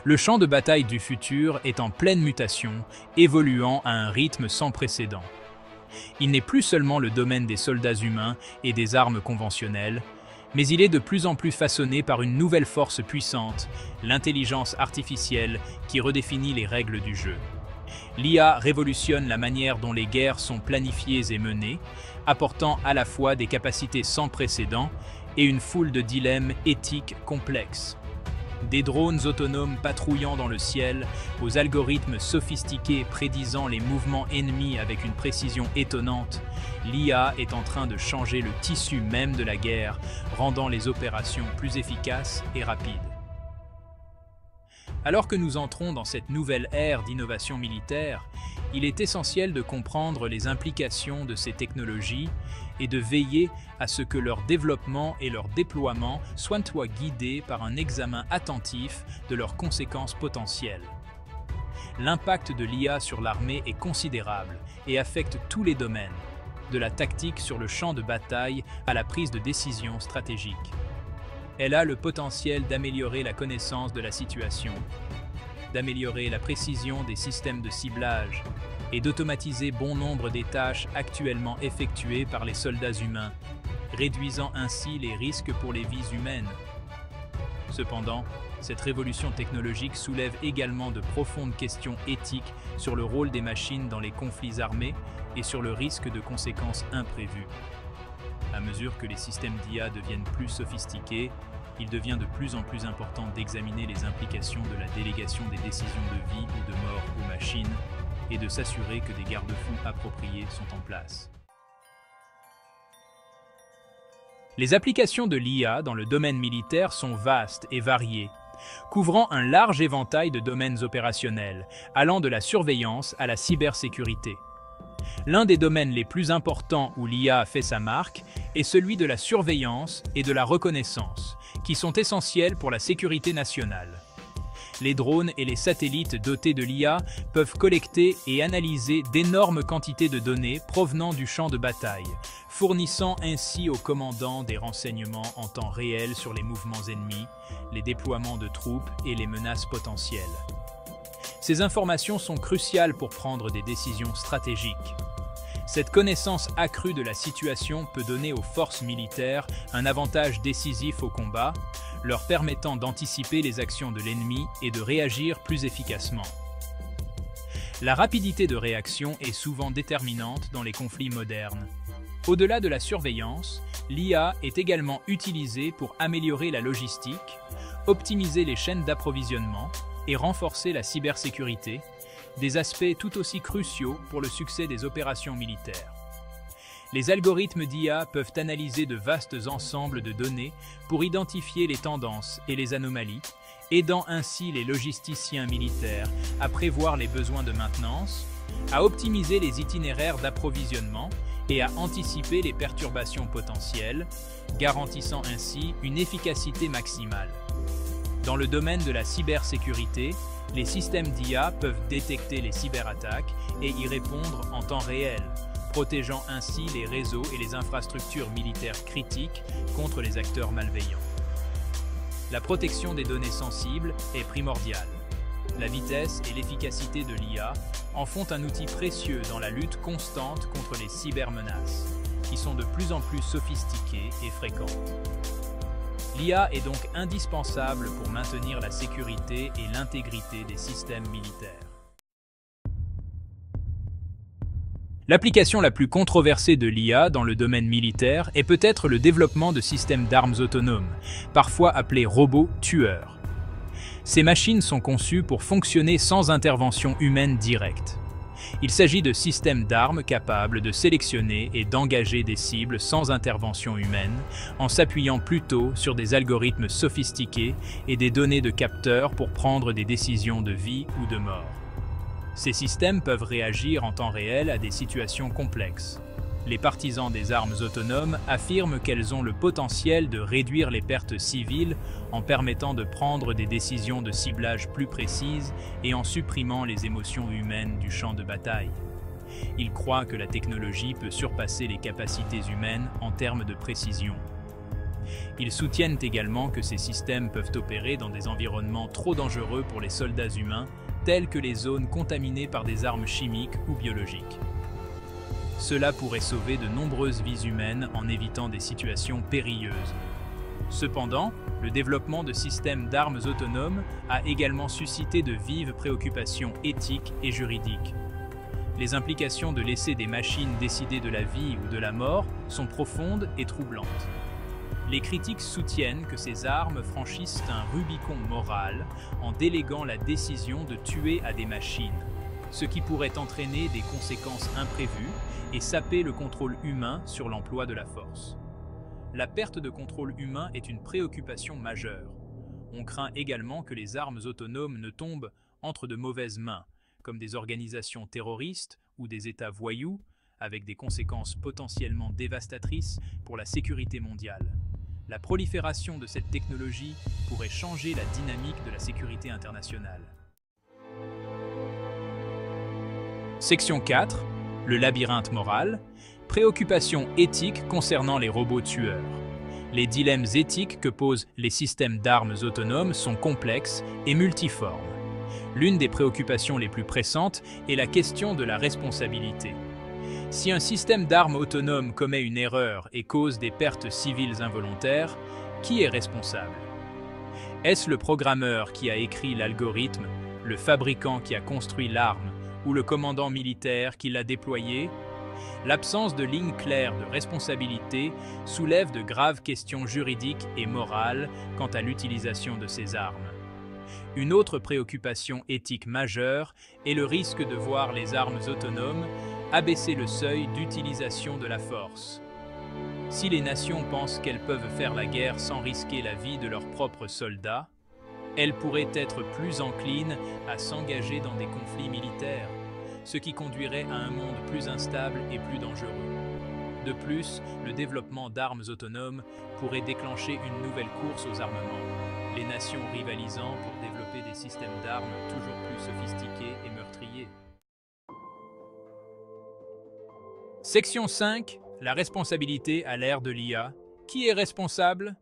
Le champ de bataille du futur est en pleine mutation, évoluant à un rythme sans précédent. Il n'est plus seulement le domaine des soldats humains et des armes conventionnelles, mais il est de plus en plus façonné par une nouvelle force puissante, l'intelligence artificielle qui redéfinit les règles du jeu. L'IA révolutionne la manière dont les guerres sont planifiées et menées, apportant à la fois des capacités sans précédent et une foule de dilemmes éthiques complexes. Des drones autonomes patrouillant dans le ciel, aux algorithmes sophistiqués prédisant les mouvements ennemis avec une précision étonnante, l'IA est en train de changer le tissu même de la guerre, rendant les opérations plus efficaces et rapides. Alors que nous entrons dans cette nouvelle ère d'innovation militaire, il est essentiel de comprendre les implications de ces technologies et de veiller à ce que leur développement et leur déploiement soient guidés par un examen attentif de leurs conséquences potentielles. L'impact de l'IA sur l'armée est considérable et affecte tous les domaines, de la tactique sur le champ de bataille à la prise de décision stratégique. Elle a le potentiel d'améliorer la connaissance de la situation, d'améliorer la précision des systèmes de ciblage et d'automatiser bon nombre des tâches actuellement effectuées par les soldats humains, réduisant ainsi les risques pour les vies humaines. Cependant, cette révolution technologique soulève également de profondes questions éthiques sur le rôle des machines dans les conflits armés et sur le risque de conséquences imprévues. À mesure que les systèmes d'IA deviennent plus sophistiqués, il devient de plus en plus important d'examiner les implications de la délégation des décisions de vie ou de mort aux machines et de s'assurer que des garde-fous appropriés sont en place. Les applications de l'IA dans le domaine militaire sont vastes et variées, couvrant un large éventail de domaines opérationnels, allant de la surveillance à la cybersécurité. L'un des domaines les plus importants où l'IA a fait sa marque est celui de la surveillance et de la reconnaissance, qui sont essentiels pour la sécurité nationale. Les drones et les satellites dotés de l'IA peuvent collecter et analyser d'énormes quantités de données provenant du champ de bataille, fournissant ainsi aux commandants des renseignements en temps réel sur les mouvements ennemis, les déploiements de troupes et les menaces potentielles. Ces informations sont cruciales pour prendre des décisions stratégiques. Cette connaissance accrue de la situation peut donner aux forces militaires un avantage décisif au combat, leur permettant d'anticiper les actions de l'ennemi et de réagir plus efficacement. La rapidité de réaction est souvent déterminante dans les conflits modernes. Au-delà de la surveillance, l'IA est également utilisée pour améliorer la logistique, optimiser les chaînes d'approvisionnement et renforcer la cybersécurité, des aspects tout aussi cruciaux pour le succès des opérations militaires. Les algorithmes d'IA peuvent analyser de vastes ensembles de données pour identifier les tendances et les anomalies, aidant ainsi les logisticiens militaires à prévoir les besoins de maintenance, à optimiser les itinéraires d'approvisionnement et à anticiper les perturbations potentielles, garantissant ainsi une efficacité maximale. Dans le domaine de la cybersécurité, les systèmes d'IA peuvent détecter les cyberattaques et y répondre en temps réel, protégeant ainsi les réseaux et les infrastructures militaires critiques contre les acteurs malveillants. La protection des données sensibles est primordiale. La vitesse et l'efficacité de l'IA en font un outil précieux dans la lutte constante contre les cybermenaces, qui sont de plus en plus sophistiquées et fréquentes. L'IA est donc indispensable pour maintenir la sécurité et l'intégrité des systèmes militaires. L'application la plus controversée de l'IA dans le domaine militaire est peut-être le développement de systèmes d'armes autonomes, parfois appelés robots tueurs. Ces machines sont conçues pour fonctionner sans intervention humaine directe. Il s'agit de systèmes d'armes capables de sélectionner et d'engager des cibles sans intervention humaine, en s'appuyant plutôt sur des algorithmes sophistiqués et des données de capteurs pour prendre des décisions de vie ou de mort. Ces systèmes peuvent réagir en temps réel à des situations complexes. Les partisans des armes autonomes affirment qu'elles ont le potentiel de réduire les pertes civiles en permettant de prendre des décisions de ciblage plus précises et en supprimant les émotions humaines du champ de bataille. Ils croient que la technologie peut surpasser les capacités humaines en termes de précision. Ils soutiennent également que ces systèmes peuvent opérer dans des environnements trop dangereux pour les soldats humains, tels que les zones contaminées par des armes chimiques ou biologiques. Cela pourrait sauver de nombreuses vies humaines en évitant des situations périlleuses. Cependant, le développement de systèmes d'armes autonomes a également suscité de vives préoccupations éthiques et juridiques. Les implications de laisser des machines décider de la vie ou de la mort sont profondes et troublantes. Les critiques soutiennent que ces armes franchissent un Rubicon moral en déléguant la décision de tuer à des machines, ce qui pourrait entraîner des conséquences imprévues et saper le contrôle humain sur l'emploi de la force. La perte de contrôle humain est une préoccupation majeure. On craint également que les armes autonomes ne tombent entre de mauvaises mains, comme des organisations terroristes ou des États voyous, avec des conséquences potentiellement dévastatrices pour la sécurité mondiale. La prolifération de cette technologie pourrait changer la dynamique de la sécurité internationale. Section 4. Le labyrinthe moral. Préoccupations éthiques concernant les robots tueurs. Les dilemmes éthiques que posent les systèmes d'armes autonomes sont complexes et multiformes. L'une des préoccupations les plus pressantes est la question de la responsabilité. Si un système d'armes autonome commet une erreur et cause des pertes civiles involontaires, qui est responsable? Est-ce le programmeur qui a écrit l'algorithme, le fabricant qui a construit l'arme ou le commandant militaire qui l'a déployée? L'absence de ligne claire de responsabilité soulève de graves questions juridiques et morales quant à l'utilisation de ces armes. Une autre préoccupation éthique majeure est le risque de voir les armes autonomes abaisser le seuil d'utilisation de la force. Si les nations pensent qu'elles peuvent faire la guerre sans risquer la vie de leurs propres soldats, elles pourraient être plus enclines à s'engager dans des conflits militaires, ce qui conduirait à un monde plus instable et plus dangereux. De plus, le développement d'armes autonomes pourrait déclencher une nouvelle course aux armements, les nations rivalisant pour développer des systèmes d'armes toujours plus sophistiqués et meurtriers. Section 5. La responsabilité à l'ère de l'IA. Qui est responsable?